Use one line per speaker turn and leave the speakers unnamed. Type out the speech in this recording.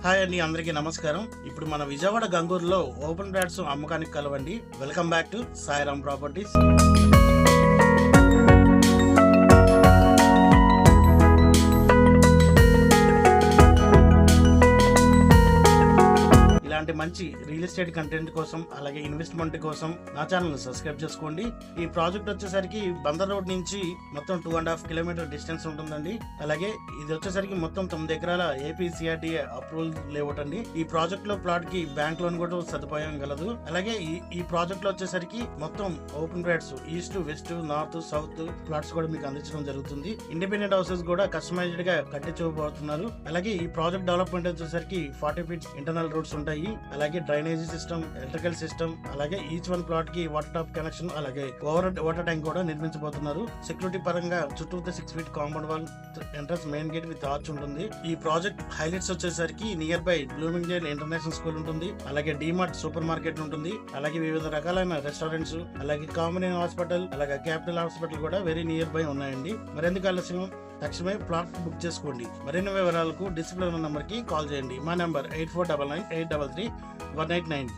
Hi అండి, అందరికీ నమస్కారం. ఇప్పుడు మన విజయవాడ గంగూరులో ఓపెన్ ఫ్లాట్స్ అమ్మకానికి కలవండి. Welcome back to Sairam properties. ఇలాంటి మంచి రియల్ ఎస్టేట్ కంటెంట్ కోసం అలాగే ఇన్వెస్ట్మెంట్ కోసం నా ఛానల్ సబ్స్క్రైబ్ చేసుకోండి. ఈ ప్రాజెక్ట్ వచ్చేసరికి బందర్ రోడ్ నుంచి మొత్తం 2.5 కిలోమీటర్ డిస్టెన్స్ ఉంటుందండి. అలాగే ఇది వచ్చేసరికి మొత్తం 9 ఎకరాల APCRDA అప్రూవల్ లేఅవుట్ అండి. ఈ ప్రాజెక్ట్ లో ప్లాట్ కి బ్యాంక్ లోన్ కూడా సదుపాయం కలదు. అలాగే ఈ ప్రాజెక్ట్ లో వచ్చేసరికి మొత్తం open flats east, west, north, south plots కూడా మీకు అందించడం జరుగుతుంది. ఇండిపెండెంట్ హౌసెస్ కూడా కస్టమైజ్డ్ గా కట్టించబోతున్నారు. అలాగే ఈ ప్రాజెక్ట్ డెవలప్మెంట్ వచ్చేసరికి 40 ఫీట్స్ ఇంటర్నల్ రోడ్స్ ఉంటాయి. అలాగే డ్రైనేజీ సిస్టమ్, ఎలక్ట్రికల్ సిస్టమ్, అలాగే ఈచ్ వన్ ప్లాట్ కి వాటర్ టాప్ కనెక్షన్, అలాగే వాటర్ ట్యాంక్ కూడా నిర్మించబోతున్నారు. సెక్యూరిటీ పరంగా చుట్టూ 6 feet compound wall, entrance main gate with arch ఉంటుంది. ఈ ప్రాజెక్ట్ హైలైట్స్ వచ్చేసరికి near by Bloomingdale international school ఉంటుంది. అలాగే డిమార్ట్ సూపర్ మార్కెట్ ఉంటుంది. అలాగే వివిధ రకాలైన రెస్టారెంట్స్, అలాగే కామన్ హాస్పిటల్, అలాగే క్యాపిటల్ హాస్పిటల్ కూడా వెరీ నియర్ బై ఉన్నాయండి. మరెందుకు ఆలస్యం, తక్షణమే ప్లాట్ బుక్ చేసుకోండి. మరిన్ని వివరాలకు డిస్ప్లే నంబర్ కి కాల్ చేయండి. మా నంబర్ 8499833189.